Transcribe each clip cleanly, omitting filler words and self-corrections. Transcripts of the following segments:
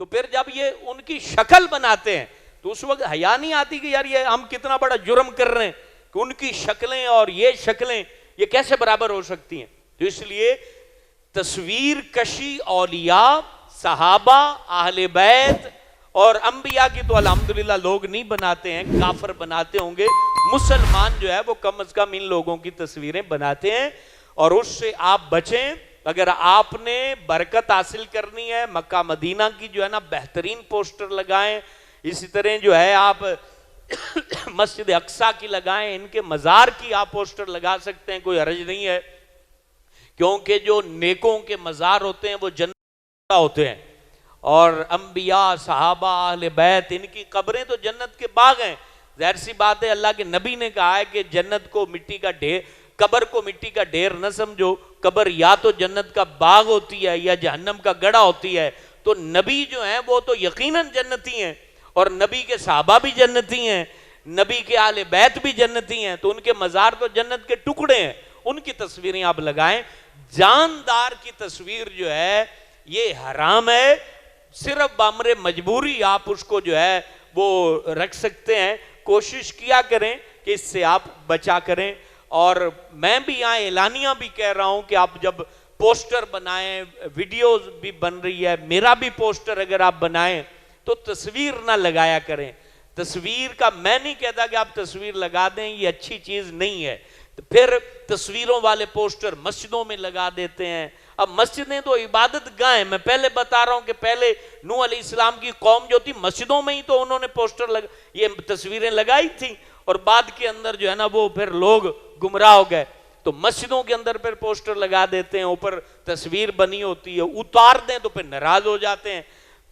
تو پھر جب یہ ان کی شکل بناتے ہیں تو اس وقت حیا نہیں آتی کہ یار یہ ہم کتنا بڑا جرم کر رہے ہیں کہ ان کی شکلیں اور یہ شکلیں یہ کیسے برابر ہو سکتی ہیں. تو اس لیے تصویر کشی اولیاء، صحابہ، اہل بیت اور انبیاء کی تو الحمدللہ لوگ نہیں بناتے ہیں، کافر بناتے ہوں گے. مسلمان جو ہے وہ کم از کم ان لوگوں کی تصویریں بناتے ہیں، اور اس سے آپ بچیں. اگر آپ نے برکت حاصل کرنی ہے مکہ مدینہ کی جو ہے نا بہترین پوسٹر لگائیں. اسی طرح جو ہے آپ مسجد اقصیٰ کی لگائیں، ان کے مزار کی آپ پوسٹر لگا سکتے ہیں، کوئی حرج نہیں ہے. کیونکہ جو نیکوں کے مزار ہوتے ہیں وہ جنت ہوتے ہیں، اور انبیاء، صحابہ، اہل بیت ان کی قبریں تو جنت کے باغ ہیں. ظاہر سی بات ہے، اللہ کے نبی نے کہا ہے کہ جنت کو مٹی کا ڈھیر، قبر کو مٹی کا ڈھیر نہ سمجھو. قبر یا تو جنت کا باغ ہوتی ہے یا جہنم کا گڑھا ہوتی ہے. تو نبی جو ہیں وہ تو یقیناً جنتی ہیں، اور نبی کے صحابہ بھی جنتی ہیں، نبی کے اہل بیت بھی جنتی ہیں. تو ان کے مزار تو جنت کے ٹکڑے ہیں، ان کی تصویریں آپ لگائیں. جاندار کی تصویر جو ہے یہ حرام ہے. صرف بامر مجبوری آپ اس کو جو ہے وہ رکھ سکتے ہیں. کوشش کیا کریں کہ اس سے آپ بچا کریں. اور میں بھی یہاں اعلانیہ بھی کہہ رہا ہوں کہ آپ جب پوسٹر بنائیں، ویڈیوز بھی بن رہی ہے، میرا بھی پوسٹر اگر آپ بنائیں تو تصویر نہ لگایا کریں. تصویر کا میں نہیں کہتا کہ آپ تصویر لگا دیں، یہ اچھی چیز نہیں ہے. پھر تصویروں والے پوسٹر مسجدوں میں لگا دیتے ہیں. اب مسجدیں تو عبادت گاہ ہیں. میں پہلے بتا رہا ہوں کہ پہلے نوح علیہ السلام کی قوم جو تھی مسجدوں میں ہی تو انہوں نے پوسٹر یہ تصویریں لگائی تھیں، اور بعد کے اندر جو ہے نا وہ پھر لوگ گمراہ ہو گئے. تو مسجدوں کے اندر پھر پوسٹر لگا دیتے ہیں، اوپر تصویر بنی ہوتی ہے، اتار دیں تو پھر ناراض ہو جاتے ہیں.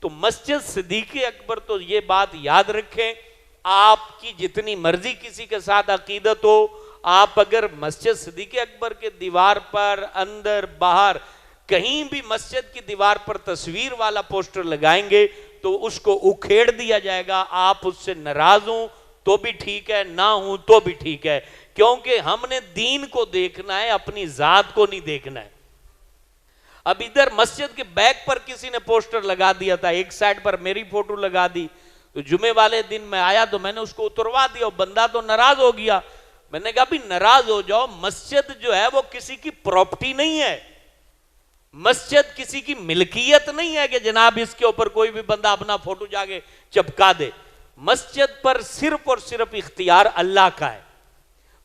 تو مسجد صدیق اکبر تو یہ بات یاد رکھیں، آپ کی جتنی مرضی کسی کے ساتھ عقیدت ہو، آپ اگر مسجد صدیق اکبر کے دیوار پر اندر باہر کہیں بھی مسجد کی دیوار پر تصویر والا پوسٹر لگائیں گے تو اس کو اکھیڑ دیا جائے گا. آپ اس سے ناراض ہوں تو بھی ٹھیک ہے، نہ ہوں تو بھی ٹھیک ہے، کیونکہ ہم نے دین کو دیکھنا ہے، اپنی ذات کو نہیں دیکھنا ہے. اب ادھر مسجد کے بیک پر کسی نے پوسٹر لگا دیا تھا، ایک سائڈ پر میری فوٹو لگا دی. تو جمعے والے دن میں آیا تو میں نے اس کو اتروا دیا، بندہ تو ناراض ہو گیا. میں نے کہا بھی ناراض ہو جاؤ، مسجد جو ہے وہ کسی کی پراپرٹی نہیں ہے، مسجد کسی کی ملکیت نہیں ہے کہ جناب اس کے اوپر کوئی بھی بندہ اپنا فوٹو جا کے چپکا دے. مسجد پر صرف اور صرف اختیار اللہ کا ہے.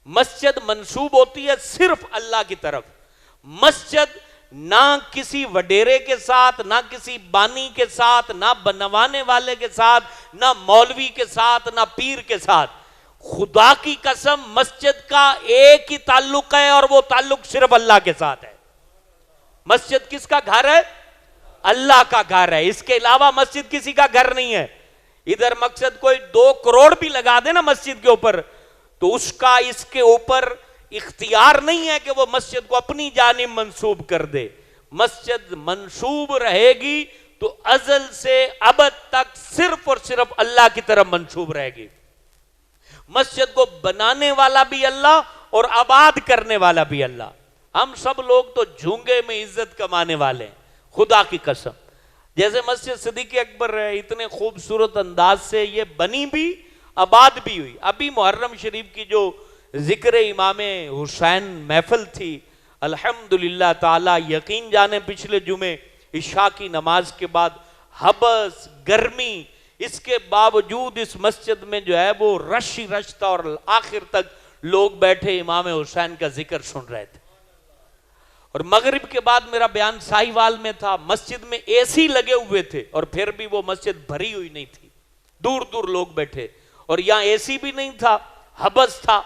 مسجد منسوب ہوتی ہے صرف اللہ کی طرف. مسجد نہ کسی وڈیرے کے ساتھ، نہ کسی بانی کے ساتھ، نہ بنوانے والے کے ساتھ، نہ مولوی کے ساتھ، نہ پیر کے ساتھ. خدا کی قسم مسجد کا ایک ہی تعلق ہے، اور وہ تعلق صرف اللہ کے ساتھ ہے. مسجد کس کا گھر ہے؟ اللہ کا گھر ہے. اس کے علاوہ مسجد کسی کا گھر نہیں ہے. ادھر مقصد کوئی 2 کروڑ بھی لگا دے نا مسجد کے اوپر تو اس کا اس کے اوپر اختیار نہیں ہے کہ وہ مسجد کو اپنی جانب منسوب کر دے. مسجد منسوب رہے گی تو ازل سے ابد تک صرف اور صرف اللہ کی طرف منسوب رہے گی. مسجد کو بنانے والا بھی اللہ اور آباد کرنے والا بھی اللہ. ہم سب لوگ تو جھونگے میں عزت کمانے والے ہیں خدا کی قسم. جیسے مسجد صدیق اکبر ہے، اتنے خوبصورت انداز سے یہ بنی بھی آباد بھی ہوئی. ابھی محرم شریف کی جو ذکر امام حسین محفل تھی، الحمدللہ تعالی یقین جانے پچھلے جمعے عشاء کی نماز کے بعد حبس گرمی، اس کے باوجود اس مسجد میں جو ہے وہ رش ہی رش تھا، اور آخر تک لوگ بیٹھے امام حسین کا ذکر سن رہے تھے. اور مغرب کے بعد میرا بیان ساہیوال میں تھا، مسجد میں اے سی لگے ہوئے تھے اور پھر بھی وہ مسجد بھری ہوئی نہیں تھی، دور دور لوگ بیٹھے. اور یہاں اے سی بھی نہیں تھا، حبس تھا،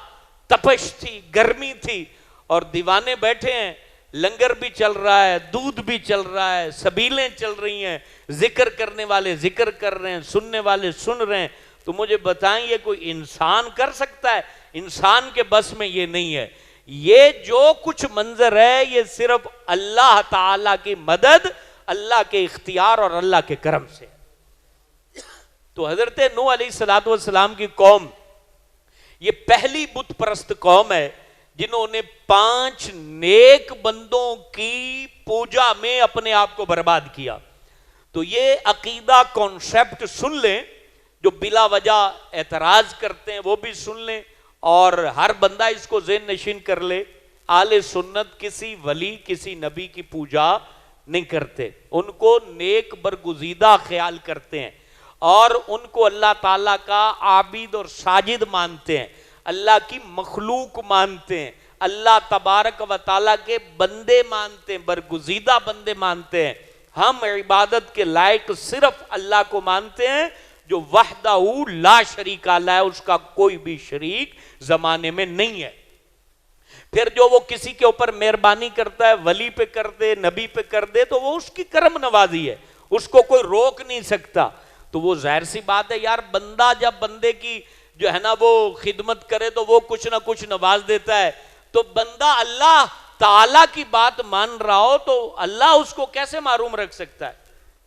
تپش تھی، گرمی تھی، اور دیوانے بیٹھے ہیں. لنگر بھی چل رہا ہے، دودھ بھی چل رہا ہے، سبیلیں چل رہی ہیں، ذکر کرنے والے ذکر کر رہے ہیں، سننے والے سن رہے ہیں. تو مجھے بتائیں یہ کوئی انسان کر سکتا ہے؟ انسان کے بس میں یہ نہیں ہے. یہ جو کچھ منظر ہے یہ صرف اللہ تعالی کی مدد، اللہ کے اختیار اور اللہ کے کرم سے. تو حضرت نوح علیہ السلام کی قوم یہ پہلی بت پرست قوم ہے جنہوں نے 5 نیک بندوں کی پوجا میں اپنے آپ کو برباد کیا. تو یہ عقیدہ کانسیپٹ سن لیں، جو بلا وجہ اعتراض کرتے ہیں وہ بھی سن لیں، اور ہر بندہ اس کو ذہن نشین کر لے. اہل سنت کسی ولی کسی نبی کی پوجا نہیں کرتے، ان کو نیک برگزیدہ خیال کرتے ہیں، اور ان کو اللہ تعالیٰ کا عابد اور ساجد مانتے ہیں، اللہ کی مخلوق مانتے ہیں، اللہ تبارک و تعالیٰ کے بندے مانتے ہیں، برگزیدہ بندے مانتے ہیں. ہم عبادت کے لائق صرف اللہ کو مانتے ہیں جو وحدہ لا شریک اللہ ہے، اس کا کوئی بھی شریک زمانے میں نہیں ہے. پھر جو وہ کسی کے اوپر مہربانی کرتا ہے، ولی پہ کر دے، نبی پہ کر دے، تو وہ اس کی کرم نوازی ہے، اس کو کوئی روک نہیں سکتا. تو وہ ظاہر سی بات ہے یار، بندہ جب بندے کی جو ہے نا وہ خدمت کرے تو وہ کچھ نہ کچھ نواز دیتا ہے. تو بندہ اللہ تعالیٰ کی بات مان رہا ہو تو اللہ اس کو کیسے معروم رکھ سکتا ہے؟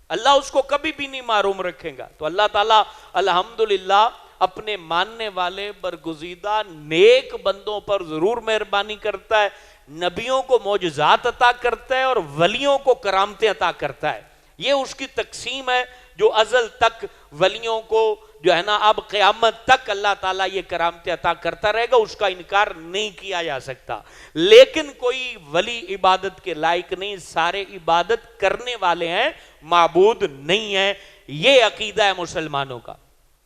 اللہ اس کو کبھی بھی نہیں معروم رکھے گا. تو اللہ تعالیٰ الحمدللہ اپنے ماننے والے برگزیدہ نیک بندوں پر ضرور مہربانی کرتا ہے، نبیوں کو معجزات عطا کرتا ہے اور ولیوں کو کرامتیں عطا کرتا ہے. یہ اس کی تقسیم ہے جو ازل تک ولیوں کو جو ہے نا اب قیامت تک اللہ تعالیٰ یہ کرامتیں عطا کرتا رہے گا، اس کا انکار نہیں کیا جا سکتا. لیکن کوئی ولی عبادت کے لائق نہیں، سارے عبادت کرنے والے ہیں، معبود نہیں ہیں. یہ عقیدہ ہے مسلمانوں کا.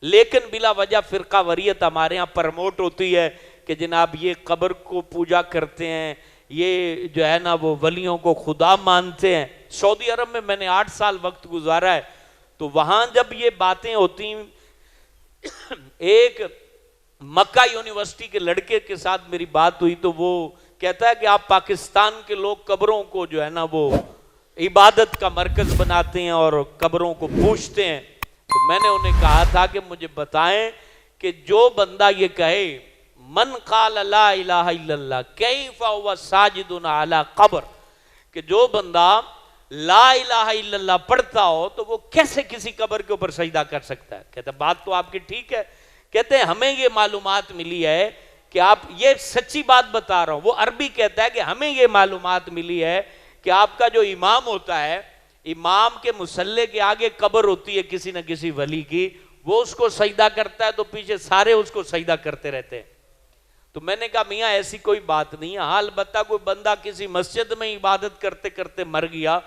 لیکن بلا وجہ فرقہ وریت ہمارے ہاں پرموٹ ہوتی ہے کہ جناب یہ قبر کو پوجا کرتے ہیں، یہ جو ہے نا وہ ولیوں کو خدا مانتے ہیں. سعودی عرب میں نے 8 سال وقت گزارا ہے، تو وہاں جب یہ باتیں ہوتی ہیں، ایک مکہ یونیورسٹی کے لڑکے کے ساتھ میری بات ہوئی تو وہ کہتا ہے کہ آپ پاکستان کے لوگ قبروں کو جو ہے نا وہ عبادت کا مرکز بناتے ہیں اور قبروں کو پوجتے ہیں. تو میں نے انہیں کہا تھا کہ مجھے بتائیں کہ جو بندہ یہ کہے من قال لا الہ الا اللہ کیف هو ساجد علی قبر، کہ جو بندہ لا الہ الا اللہ پڑھتا ہو تو وہ کیسے کسی قبر کے اوپر سجدہ کر سکتا ہے؟ کہتے ہیں بات تو آپ کی ٹھیک ہے. کہتے ہیں ہمیں یہ معلومات ملی ہے کہ آپ، یہ سچی بات بتا رہا ہوں، وہ عربی کہتا ہے کہ ہمیں یہ معلومات ملی ہے کہ آپ کا جو امام ہوتا ہے، امام کے مصلی کے آگے قبر ہوتی ہے کسی نہ کسی ولی کی، وہ اس کو سجدہ کرتا ہے تو پیچھے سارے اس کو سجدہ کرتے رہتے ہیں. تو میں نے کہا میاں ایسی کوئی بات نہیں ہے. ہاں البتہ کوئی بندہ کسی مسجد میں عبادت کرتے کرتے مر گیا،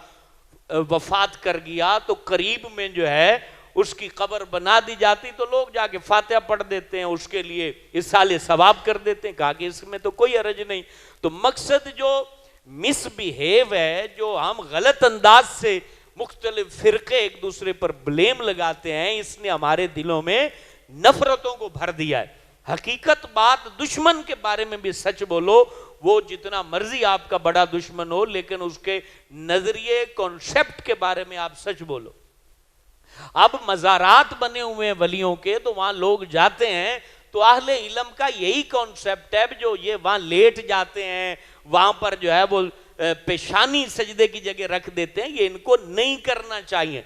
وفات کر گیا، تو قریب میں جو ہے اس کی قبر بنا دی جاتی تو لوگ جا کے فاتحہ پڑھ دیتے ہیں، اس کے لیے اصالہ ثواب کر دیتے ہیں. کہا کہ اس میں تو کوئی حرج نہیں. تو مقصد جو مس بیہیو ہے، جو ہم غلط انداز سے مختلف فرقے ایک دوسرے پر بلیم لگاتے ہیں، اس نے ہمارے دلوں میں نفرتوں کو بھر دیا ہے. حقیقت بات، دشمن کے بارے میں بھی سچ بولو، وہ جتنا مرضی آپ کا بڑا دشمن ہو، لیکن اس کے نظریے کانسیپٹ کے بارے میں آپ سچ بولو. اب مزارات بنے ہوئے ہیں ولیوں کے، تو وہاں لوگ جاتے ہیں تو اہل علم کا یہی کانسیپٹ ہے، جو یہ وہاں لیٹ جاتے ہیں، وہاں پر جو ہے وہ پیشانی سجدے کی جگہ رکھ دیتے ہیں. یہ ان کو نہیں کرنا چاہیے.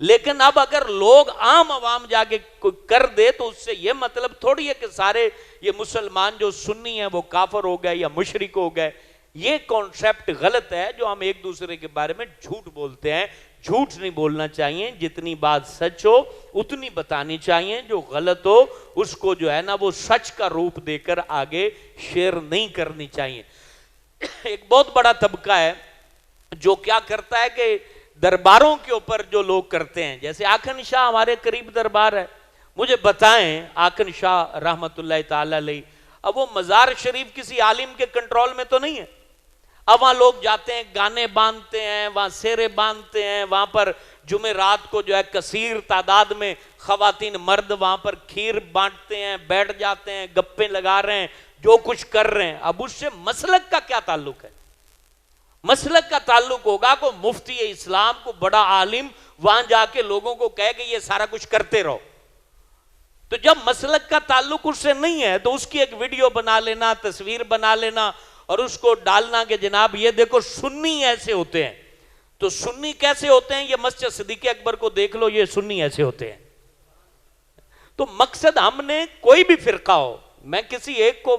لیکن اب اگر لوگ عام عوام جا کے کر دے تو اس سے یہ مطلب تھوڑی ہے کہ سارے یہ مسلمان جو سنی ہیں وہ کافر ہو گئے یا مشرک ہو گئے. یہ کانسیپٹ غلط ہے جو ہم ایک دوسرے کے بارے میں جھوٹ بولتے ہیں. جھوٹ نہیں بولنا چاہیے، جتنی بات سچ ہو اتنی بتانی چاہیے، جو غلط ہو اس کو جو ہے نا وہ سچ کا روپ دے کر آگے شیئر نہیں کرنی چاہیے. ایک بہت بڑا طبقہ ہے جو کیا کرتا ہے کہ درباروں کے اوپر جو لوگ کرتے ہیں، جیسے آکھن شاہ ہمارے قریب دربار ہے، مجھے بتائیں آکھن شاہ رحمت اللہ تعالی علیہ، اب وہ مزار شریف کسی عالم کے کنٹرول میں تو نہیں ہے. اب وہاں لوگ جاتے ہیں، گانے باندھتے ہیں، وہاں سیرے باندھتے ہیں، وہاں پر جمعرات کو جو ہے کثیر تعداد میں خواتین مرد وہاں پر کھیر بانٹتے ہیں، بیٹھ جاتے ہیں، گپیں لگا رہے ہیں، جو کچھ کر رہے ہیں. اب اس سے مسلک کا کیا تعلق ہے؟ مسلک کا تعلق ہوگا کو مفتی اسلام کو بڑا عالم وہاں جا کے لوگوں کو کہے کہ یہ سارا کچھ کرتے رہو. تو جب مسلک کا تعلق اس سے نہیں ہے تو اس کی ایک ویڈیو بنا لینا، تصویر بنا لینا اور اس کو ڈالنا کہ جناب یہ دیکھو سنی ایسے ہوتے ہیں. تو سنی کیسے ہوتے ہیں؟ یہ مسجد صدیق اکبر کو دیکھ لو، یہ سنی ایسے ہوتے ہیں. تو مقصد ہم نے کوئی بھی فرقہ ہو، میں کسی ایک کو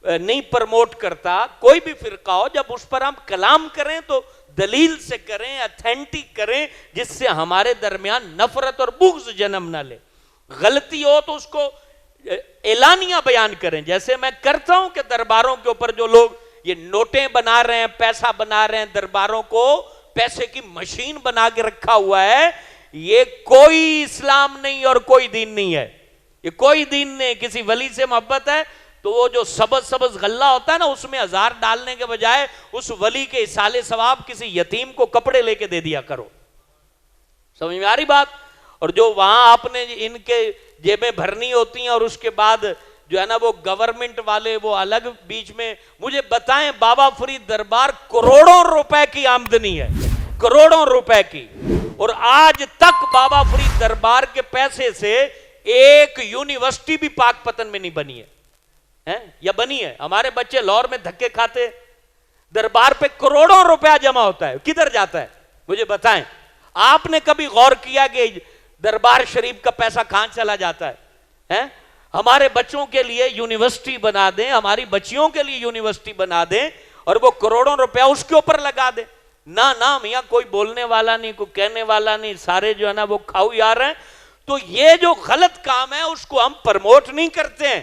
نہیں پرموٹ کرتا، کوئی بھی فرقہ ہو، جب اس پر ہم کلام کریں تو دلیل سے کریں, اتھینٹک کریں, جس سے ہمارے درمیان نفرت اور بغض جنم نہ لے. غلطی ہو تو اس کو اعلانیہ بیان کریں, جیسے میں کرتا ہوں کہ درباروں کے اوپر جو لوگ یہ نوٹیں بنا رہے ہیں, پیسہ بنا رہے ہیں, درباروں کو پیسے کی مشین بنا کے رکھا ہوا ہے, یہ کوئی اسلام نہیں اور کوئی دین نہیں ہے. یہ کوئی دین نہیں. کسی ولی سے محبت ہے تو وہ جو سبز غلہ ہوتا ہے نا, اس میں 1000 ڈالنے کے بجائے اس ولی کے اصال ثواب کسی یتیم کو کپڑے لے کے دے دیا کرو. سمجھ میں آ رہی بات؟ اور جو وہاں آپ نے ان کے جیبیں بھرنی ہوتی ہیں, اور اس کے بعد جو ہے نا وہ گورنمنٹ والے وہ الگ بیچ میں, مجھے بتائیں بابا فرید دربار کروڑوں روپے کی آمدنی ہے, کروڑوں روپے کی, اور آج تک بابا فرید دربار کے پیسے سے ایک یونیورسٹی بھی پاک پتن میں نہیں بنی ہے, یا بنی ہے؟ ہمارے بچے لاہور میں دھکے کھاتے, دربار پہ کروڑوں روپیہ جمع ہوتا ہے, کدھر جاتا ہے مجھے بتائیں. آپ نے کبھی غور کیا کہ دربار شریف کا پیسہ کہاں چلا جاتا ہے؟ ہمارے بچوں کے لیے یونیورسٹی بنا دیں, ہماری بچیوں کے لیے یونیورسٹی بنا دیں, اور وہ کروڑوں روپیہ اس کے اوپر لگا دیں. نہ میاں, کوئی بولنے والا نہیں, کوئی کہنے والا نہیں, سارے جو ہے نا وہ کھاؤ یار ہیں. تو یہ جو غلط کام ہے اس کو ہم پرموٹ نہیں کرتے ہیں,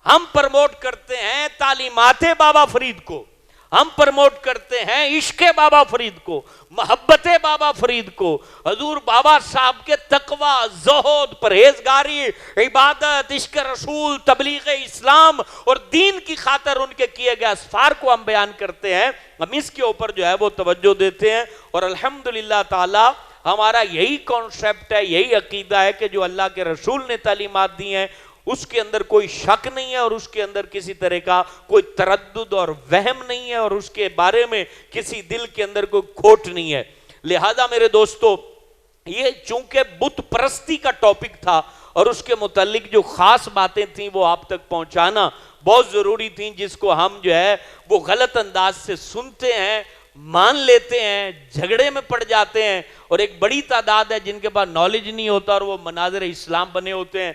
ہم پرموٹ کرتے ہیں تعلیمات بابا فرید کو, ہم پرموٹ کرتے ہیں عشق بابا فرید کو, محبت بابا فرید کو, حضور بابا صاحب کے تقوی, زہد, پرہیزگاری, عبادت, عشق رسول, تبلیغ اسلام اور دین کی خاطر ان کے کیے گئے اسفار کو ہم بیان کرتے ہیں. ہم اس کے اوپر جو ہے وہ توجہ دیتے ہیں, اور الحمدللہ تعالی ہمارا یہی کانسیپٹ ہے, یہی عقیدہ ہے کہ جو اللہ کے رسول نے تعلیمات دی ہیں اس کے اندر کوئی شک نہیں ہے, اور اس کے اندر کسی طرح کا کوئی تردد اور وہم نہیں ہے, اور اس کے بارے میں کسی دل کے اندر کوئی کھوٹ نہیں ہے. لہذا میرے دوستو, یہ چونکہ بت پرستی کا ٹاپک تھا اور اس کے متعلق جو خاص باتیں تھیں وہ آپ تک پہنچانا بہت ضروری تھیں, جس کو ہم جو ہے وہ غلط انداز سے سنتے ہیں, مان لیتے ہیں, جھگڑے میں پڑ جاتے ہیں, اور ایک بڑی تعداد ہے جن کے پاس نالج نہیں ہوتا اور وہ مناظر اسلام بنے ہوتے ہیں.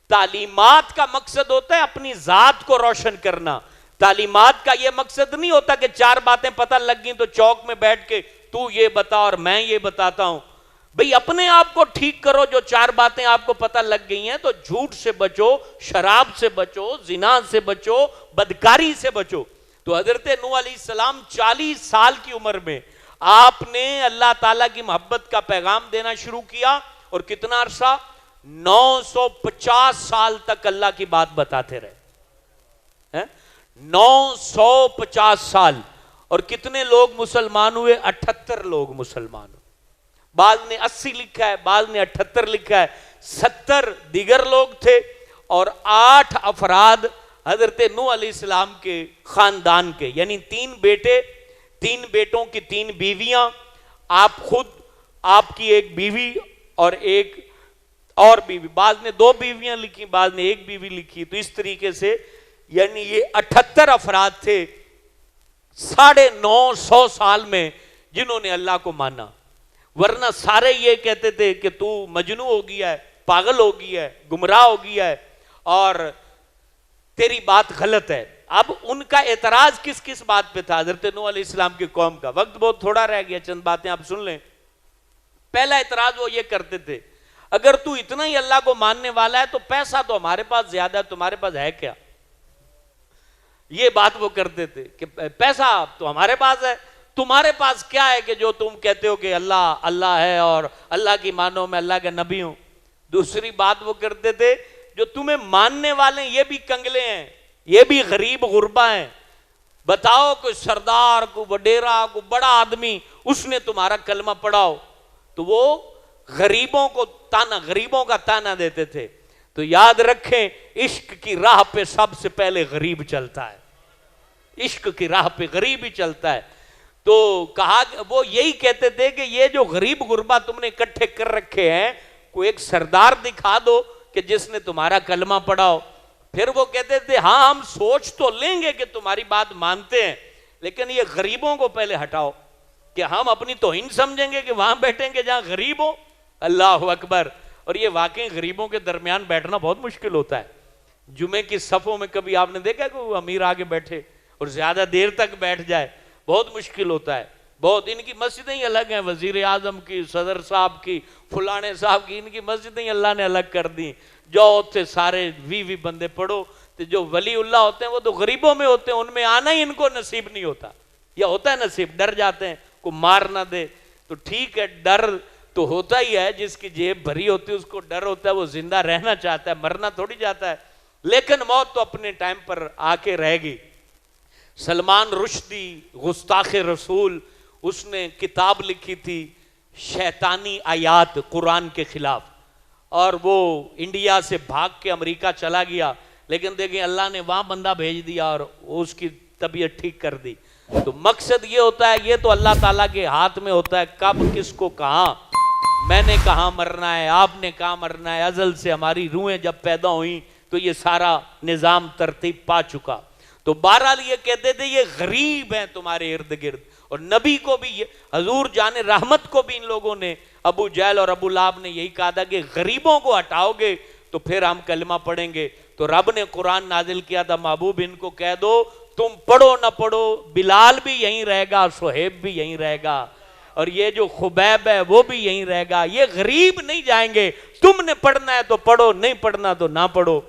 تعلیمات کا مقصد ہوتا ہے اپنی ذات کو روشن کرنا. تعلیمات کا یہ مقصد نہیں ہوتا کہ 4 باتیں پتہ لگ گئیں تو چوک میں بیٹھ کے تو یہ بتا اور میں یہ بتاتا ہوں. بھئی اپنے آپ کو ٹھیک کرو. جو 4 باتیں آپ کو پتہ لگ گئی ہیں تو جھوٹ سے بچو, شراب سے بچو, زنا سے بچو, بدکاری سے بچو. تو حضرت نوح علیہ السلام 40 سال کی عمر میں آپ نے اللہ تعالیٰ کی محبت کا پیغام دینا شروع کیا, اور کتنا عرصہ؟ 950 سال تک اللہ کی بات بتاتے رہے. 950 سال. اور کتنے لوگ مسلمان ہوئے؟ 78 لوگ مسلمان ہوئے. بعض نے 80 لکھا ہے, بعض نے 78 لکھا ہے. 70 دیگر لوگ تھے, اور 8 افراد حضرت نوح علیہ السلام کے خاندان کے, یعنی 3 بیٹے, 3 بیٹوں کی 3 بیویاں, آپ خود, آپ کی ایک بیوی اور ایک اور بیوی. بعض نے 2 بیویاں لکھی, بعض نے 1 بیوی لکھی. تو اس طریقے سے یعنی یہ 78 افراد تھے 950 سال میں جنہوں نے اللہ کو مانا. ورنہ سارے یہ کہتے تھے کہ تو مجنون ہو گیا ہے, پاگل ہو گیا ہے, گمراہ ہو گیا ہے, اور تیری بات غلط ہے. اب ان کا اعتراض کس کس بات پہ تھا؟ حضرت نوح علیہ السلام کی قوم کا. وقت بہت تھوڑا رہ گیا, چند باتیں آپ سن لیں. پہلا اعتراض وہ یہ کرتے تھے, اگر تو اتنا ہی اللہ کو ماننے والا ہے تو پیسہ تو ہمارے پاس زیادہ ہے, تمہارے پاس ہے کیا؟ یہ بات وہ کرتے تھے کہ پیسہ تو ہمارے پاس ہے, تمہارے پاس کیا ہے کہ جو تم کہتے ہو کہ اللہ اللہ ہے اور اللہ کی مانو, میں اللہ کا نبی ہوں. دوسری بات وہ کرتے تھے, جو تمہیں ماننے والے ہیں یہ بھی کنگلے ہیں, یہ بھی غریب غربا ہیں. بتاؤ کوئی سردار, کوئی وڈیرا, کوئی بڑا آدمی, اس نے تمہارا کلمہ پڑھاؤ. تو وہ غریبوں کو تانا, غریبوں کا تانا دیتے تھے. تو یاد رکھیں, عشق کی راہ پہ سب سے پہلے غریب چلتا ہے, عشق کی راہ پہ غریب ہی چلتا ہے. تو کہا, وہ یہی کہتے تھے کہ یہ جو غریب غربا تم نے اکٹھے کر رکھے ہیں, کوئی ایک سردار دکھا دو کہ جس نے تمہارا کلمہ پڑھاؤ. پھر وہ کہتے تھے ہاں ہم سوچ تو لیں گے کہ تمہاری بات مانتے ہیں, لیکن یہ غریبوں کو پہلے ہٹاؤ, کہ ہم اپنی توہین سمجھیں گے کہ وہاں بیٹھیں گے جہاں غریب ہو. اللہ اکبر. اور یہ واقعی غریبوں کے درمیان بیٹھنا بہت مشکل ہوتا ہے. جمعے کی صفوں میں کبھی آپ نے دیکھا کہ وہ امیر آگے بیٹھے اور زیادہ دیر تک بیٹھ جائے؟ بہت مشکل ہوتا ہے. بہت ان کی مسجدیں ہی الگ ہیں، وزیر اعظم کی، صدر صاحب کی، فلانے صاحب کی، ان کی مسجدیں ہی اللہ نے الگ کر دی. جو اتنے سارے 20 بندے پڑھو. تو جو ولی اللہ ہوتے ہیں وہ تو غریبوں میں ہوتے ہیں، ان میں آنا ہی ان کو نصیب نہیں ہوتا. یا ہوتا ہے نصیب؟ ڈر جاتے ہیں کوئی مار نہ دے. تو ٹھیک ہے، ڈر تو ہوتا ہی ہے، جس کی جیب بھری ہوتی ہے اس کو ڈر ہوتا ہے، وہ زندہ رہنا چاہتا ہے، مرنا تھوڑی جاتا ہے. لیکن موت تو اپنے ٹائم پر آ کے رہے گی. سلمان رشدی گستاخ رسول، اس نے کتاب لکھی تھی شیطانی آیات قرآن کے خلاف، اور وہ انڈیا سے بھاگ کے امریکہ چلا گیا. لیکن دیکھیں اللہ نے وہاں بندہ بھیج دیا اور اس کی طبیعت ٹھیک کر دی. تو مقصد یہ ہوتا ہے، یہ تو اللہ تعالیٰ کے ہاتھ میں ہوتا ہے کب کس کو کہاں. میں نے کہاں مرنا ہے، آپ نے کہاں مرنا ہے. ازل سے ہماری روحیں جب پیدا ہوئیں تو یہ سارا نظام ترتیب پا چکا. تو بہرحال یہ کہتے تھے یہ غریب ہیں تمہارے ارد گرد. اور نبی کو بھی، حضور جان رحمت کو بھی ان لوگوں نے، ابو جہل اور ابو لہب نے یہی کہا تھا کہ غریبوں کو ہٹاؤ گے تو پھر ہم کلمہ پڑھیں گے. تو رب نے قرآن نازل کیا تھا، محبوب ان کو کہہ دو تم پڑھو نہ پڑھو، بلال بھی یہیں رہے گا، صہیب بھی یہیں رہے گا، اور یہ جو خبیب ہے وہ بھی یہیں رہے گا. یہ غریب نہیں جائیں گے. تم نے پڑھنا ہے تو پڑھو، نہیں پڑھنا تو نہ پڑھو.